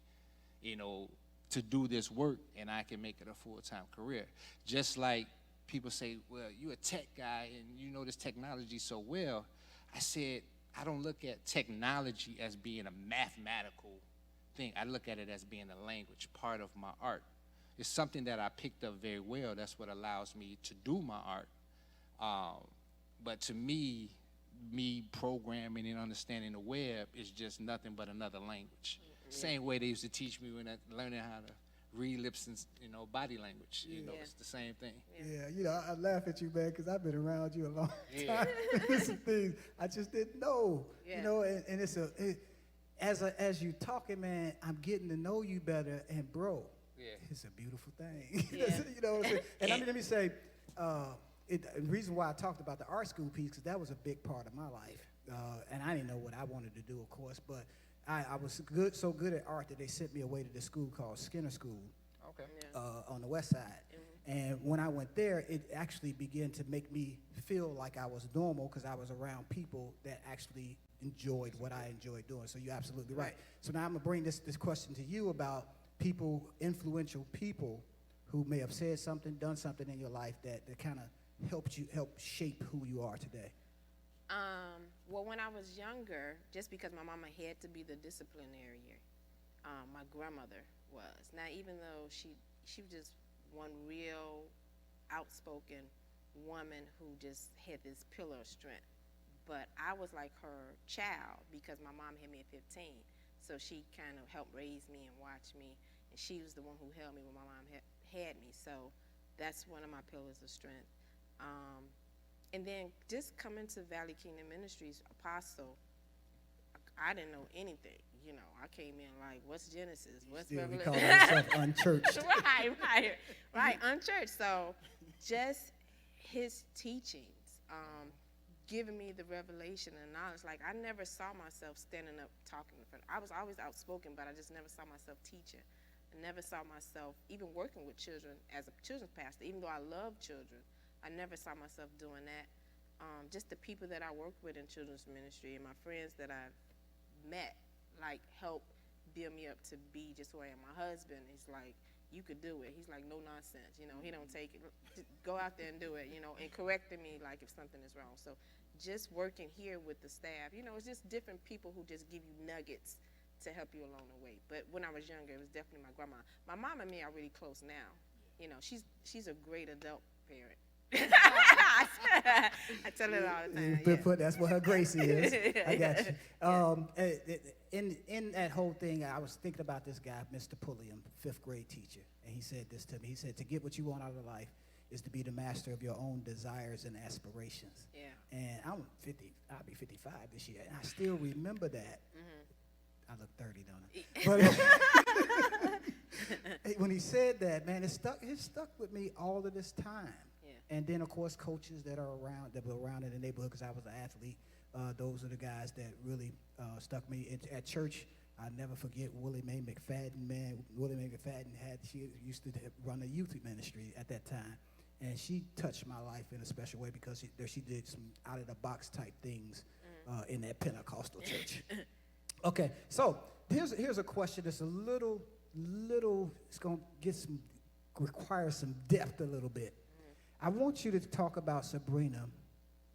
to do this work, and I can make it a full-time career. Just like people say, well, you're a tech guy and you know this technology so well. I said, I don't look at technology as being a mathematical thing. I look at it as being a language, part of my art. It's something that I picked up very well. That's what allows me to do my art. But to me programming and understanding the web is just nothing but another language. Same way they used to teach me when I learning how to read lips and body language. It's the same thing. Yeah, I laugh at you, man, because I've been around you a long time. There's some things I just didn't know. And it's as you talking, man, I'm getting to know you better, and bro, it's a beautiful thing. Yeah. You know what I'm saying? And I mean, let me say, the reason why I talked about the art school piece, because that was a big part of my life, and I didn't know what I wanted to do, of course, but I was so good at art that they sent me away to this school called Skinner School. Okay. On the west side. And when I went there, it actually began to make me feel like I was normal because I was around people that actually enjoyed what I enjoyed doing. So you're absolutely right. So now I'm going to bring this question to you about people, influential people who may have said something, done something in your life that kind of help shape who you are today. Well, when I was younger, just because my mama had to be the disciplinarian, my grandmother was. Now, even though she was just one real outspoken woman who just had this pillar of strength, but I was like her child because my mom had me at 15, so she kind of helped raise me and watch me, and she was the one who held me when my mom had me, so that's one of my pillars of strength. And then just coming to Valley Kingdom Ministries, Apostle, I didn't know anything. You know, I came in like, what's Genesis? What's Revelation? We call ourselves unchurched. right, unchurched. So just his teachings, giving me the revelation and knowledge. Like, I never saw myself standing up talking in front. I was always outspoken, but I just never saw myself teaching. I never saw myself even working with children as a children's pastor. Even though I love children, I never saw myself doing that. Just the people that I worked with in children's ministry and my friends that I've met, like, help build me up to be just who I am. My husband is like, you could do it. He's like, no nonsense. You know, he don't take it. Just go out there and do it, you know, and correcting me, like, if something is wrong. So just working here with the staff, you know, it's just different people who just give you nuggets to help you along the way. But when I was younger, it was definitely my grandma. My mom and me are really close now. You know, she's a great adult parent. I tell her all the time. Yeah. That's what her grace is. I got you. In that whole thing, I was thinking about this guy, Mr. Pulliam, 5th grade teacher, and he said this to me. He said, to get what you want out of life is to be the master of your own desires and aspirations. Yeah. And I'm 50. I'll be 55 this year, and I still remember that. I look 30, don't I? But when he said that, man, it stuck with me all of this time. And then, of course, coaches that were around in the neighborhood, because I was an athlete. Those are the guys that really stuck me. At church, I'll never forget Willie Mae McFadden, man. Willie Mae McFadden she used to run a youth ministry at that time. And she touched my life in a special way because she did some out-of-the-box type things in that Pentecostal church. Okay, so here's a question that's a little, it's going to require some depth a little bit. I want you to talk about, Sabrina,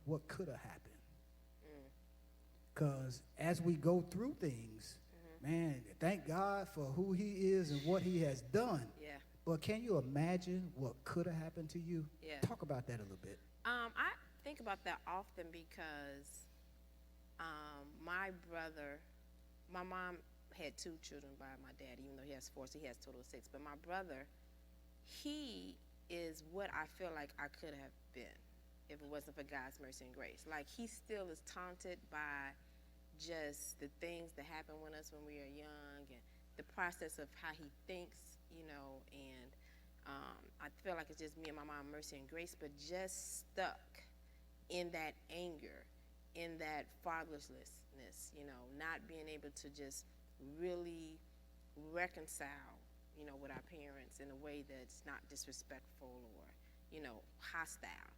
what could have happened. Because as we go through things, man, thank God for who he is and what he has done. Yeah. But can you imagine what could have happened to you? Yeah. Talk about that a little bit. I think about that often because my mom had 2 children by my dad, even though he has 4, so he has a total of 6. But my brother, he is what I feel like I could have been if it wasn't for God's mercy and grace. Like, he still is taunted by just the things that happen with us when we are young and the process of how he thinks, you know, and I feel like it's just me and my mom, mercy and grace, but just stuck in that anger, in that fatherlessness, you know, not being able to just really reconcile, you know, with our parents in a way that's not disrespectful or, you know, hostile.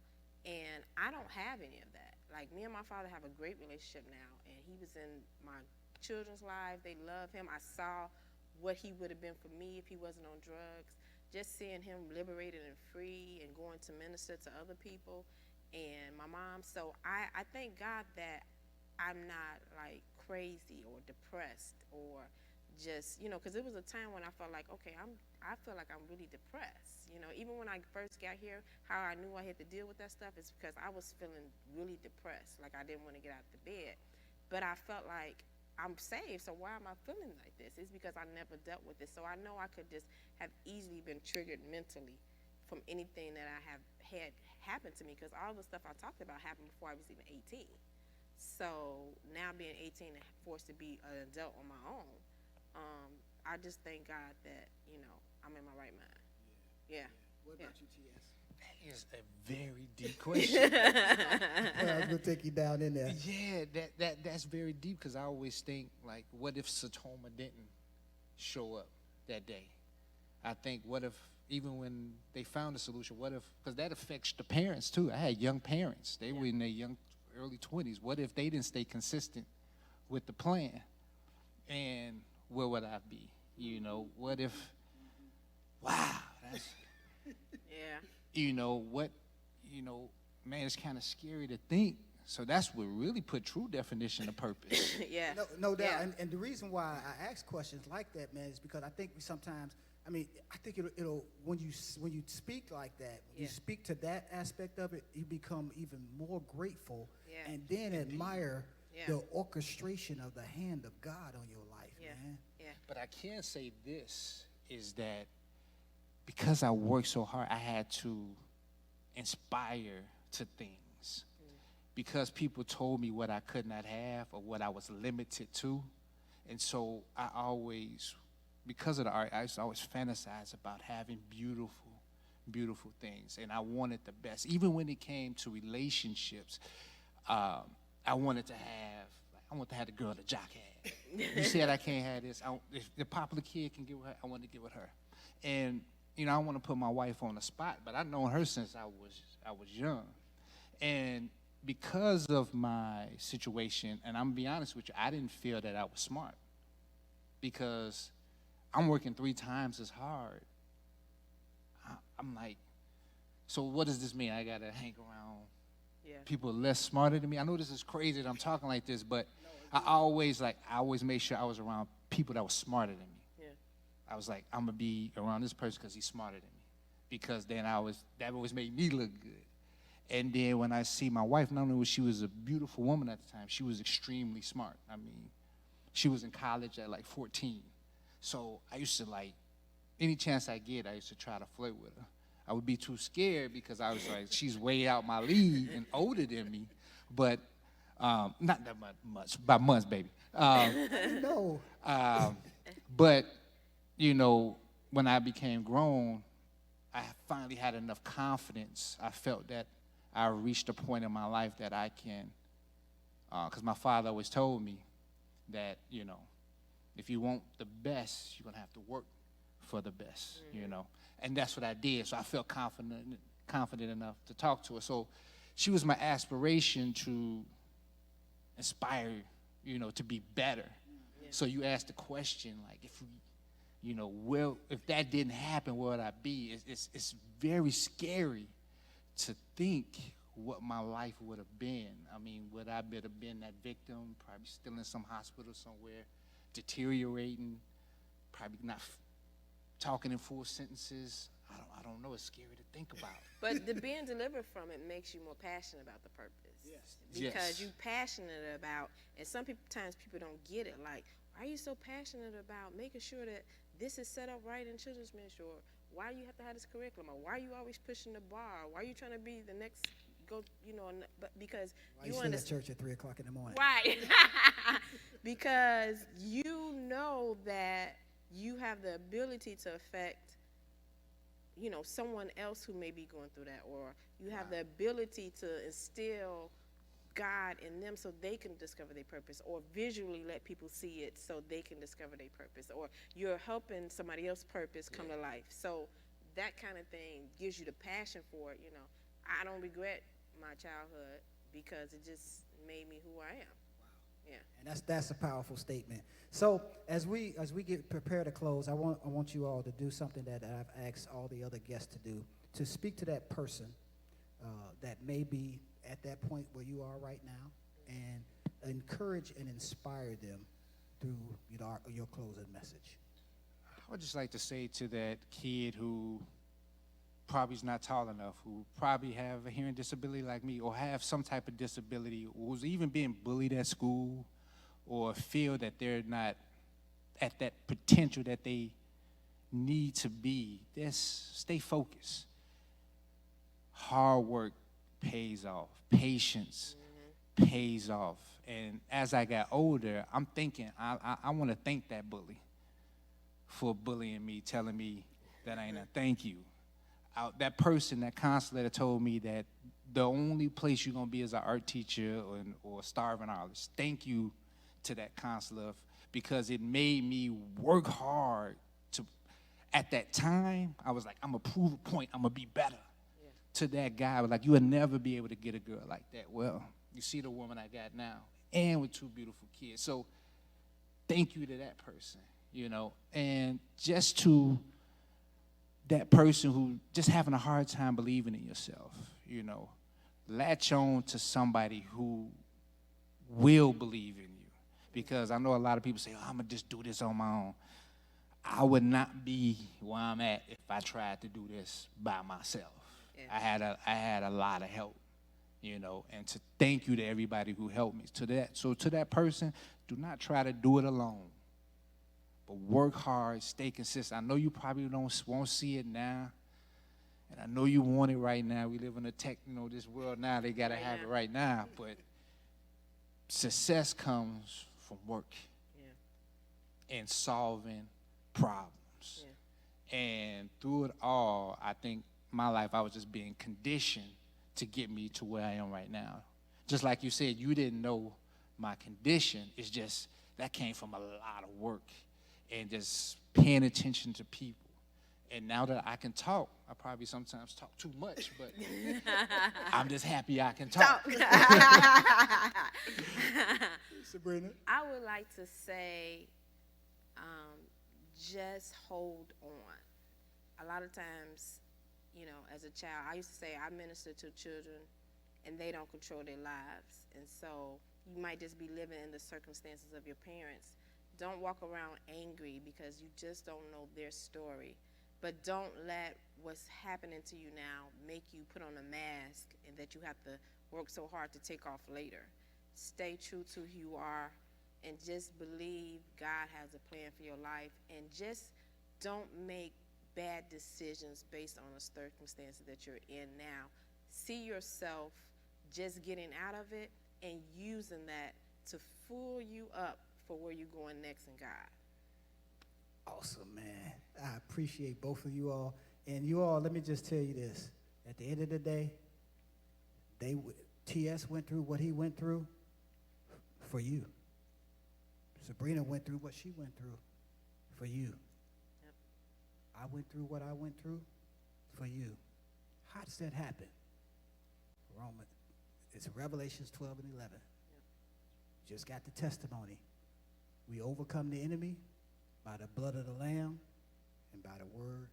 And I don't have any of that. Like, me and my father have a great relationship now, and he was in my children's lives. They love him. I saw what he would have been for me if he wasn't on drugs. Just seeing him liberated and free and going to minister to other people and my mom. So I thank God that I'm not, like, crazy or depressed or just, you know, because it was a time when I felt like, okay, I feel like I'm really depressed. You know, even when I first got here, how I knew I had to deal with that stuff is because I was feeling really depressed, like I didn't want to get out of the bed. But I felt like I'm saved, so why am I feeling like this? It's because I never dealt with it. So I know I could just have easily been triggered mentally from anything that I have had happen to me, because all the stuff I talked about happened before I was even 18. So now being 18 and forced to be an adult on my own, I just thank God that, I'm in my right mind. Yeah. What about you, T.S.? That is a very deep question. Well, I was going to take you down in there. Yeah, that's very deep, because I always think, like, what if Satoma didn't show up that day? I think, what if, even when they found a solution, what if, because that affects the parents too. I had young parents. They were in their early 20s. What if they didn't stay consistent with the plan? And where would I be? What if, wow, that's, man, it's kind of scary to think. So that's what really put true definition of purpose. Yeah. No doubt. Yeah. And the reason why I ask questions like that, man, is because I think we sometimes, I think it'll when you speak like that, when you speak to that aspect of it, you become even more grateful and then admire the orchestration of the hand of God on your life, man. Yeah. But I can say this, is that because I worked so hard, I had to inspire to things. Because people told me what I could not have or what I was limited to. And so I always, because of the art, I used to always fantasize about having beautiful, beautiful things. And I wanted the best. Even when it came to relationships, I wanted to have the girl that Jock had. You said I can't have this. If the popular kid can get with her, I want to get with her. And, I don't want to put my wife on the spot, but I've known her since I was young. And because of my situation, and I'm going to be honest with you, I didn't feel that I was smart, because I'm working 3 times as hard. I'm like, so what does this mean? I got to hang around people less smarter than me? I know this is crazy that I'm talking like this, but I always made sure I was around people that were smarter than me. Yeah. I was like, I'm going to be around this person because he's smarter than me, because then that always made me look good. And then when I see my wife, not only was she was a beautiful woman at the time, she was extremely smart. I mean, she was in college at like 14. So I used to, like, any chance I get, I used to try to flirt with her. I would be too scared because I was like, she's way out my league and older than me. But not that much, by months, baby. No. But, when I became grown, I finally had enough confidence. I felt that I reached a point in my life that I can, because my father always told me that, if you want the best, you're going to have to work for the best, And that's what I did. So I felt confident enough to talk to her. So she was my aspiration to inspire, to be better. Yeah. So you asked the question, like, if that didn't happen, where would I be? It's very scary to think what my life would have been. I mean, would I have been that victim, probably still in some hospital somewhere, deteriorating, probably not talking in full sentences? I don't know. It's scary to think about. But the being delivered from it makes you more passionate about the purpose. Yes. Because you're passionate about, and sometimes people don't get it. Like, why are you so passionate about making sure that this is set up right in children's ministry? Or why do you have to have this curriculum? Or why are you always pushing the bar? Why are you trying to be the next but because why you still at church at 3 o'clock in the morning? Right. Because you know that you have the ability to affect, someone else who may be going through that, or you have the ability to instill God in them so they can discover their purpose, or visually let people see it so they can discover their purpose, or you're helping somebody else's purpose come to life. So that kind of thing gives you the passion for it. I don't regret my childhood because it just made me who I am. Wow. Yeah. And that's a powerful statement. So as we get prepared to close, I want you all to do something that I've asked all the other guests to do, to speak to that person that may be at that point where you are right now, and encourage and inspire them through your closing message. I would just like to say to that kid who probably is not tall enough, who probably have a hearing disability like me, or have some type of disability, or who's even being bullied at school, or feel that they're not at that potential that they need to be, just stay focused. Hard work pays off. Patience pays off. And as I got older, I'm thinking, I want to thank that bully for bullying me, telling me that I ain't a thank you. That person, that counselor that told me that the only place you're going to be is an art teacher or a starving artist. Thank you to that counselor, because it made me work hard to, at that time, I was like, I'm going to prove a point, I'm going to be better. Yeah. To that guy, I was like, you will never be able to get a girl like that. Well, you see the woman I got now, and with 2 beautiful kids. So thank you to that person, you know. And just to that person who just having a hard time believing in yourself, you know, latch on to somebody who will believe in you. Because I know a lot of people say, oh, I'm going to just do this on my own. I would not be where I'm at if I tried to do this by myself. Yeah. I had a lot of help, you know, and to thank you to everybody who helped me. To that person, do not try to do it alone, but work hard, stay consistent. I know you probably won't see it now, and I know you want it right now. We live in this world now, they got to have it right now, but success comes from work and solving problems. Yeah. And through it all, I think my life, I was just being conditioned to get me to where I am right now. Just like you said, you didn't know my condition. It's just that came from a lot of work and just paying attention to people. And now that I can talk, I probably sometimes talk too much, but I'm just happy I can talk. Sabrina? I would like to say, just hold on. A lot of times, you know, as a child, I used to say I minister to children and they don't control their lives. And so you might just be living in the circumstances of your parents. Don't walk around angry because you just don't know their story. But don't let what's happening to you now make you put on a mask and that you have to work so hard to take off later. Stay true to who you are and just believe God has a plan for your life, and just don't make bad decisions based on the circumstances that you're in now. See yourself just getting out of it and using that to fuel you up for where you're going next in God. Awesome, man. I appreciate both of you all. And you all, let me just tell you this. At the end of the day, T.S. went through what he went through for you. Sabrina went through what she went through for you. Yep. I went through what I went through for you. How does that happen? It's Revelations 12 and 11. Yep. Just got the testimony. We overcome the enemy by the blood of the Lamb and by the word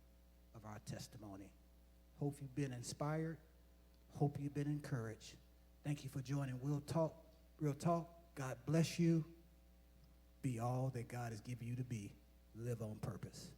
of our testimony. Hope you've been inspired. Hope you've been encouraged. Thank you for joining Real Talk. God bless you. Be all that God has given you to be. Live on purpose.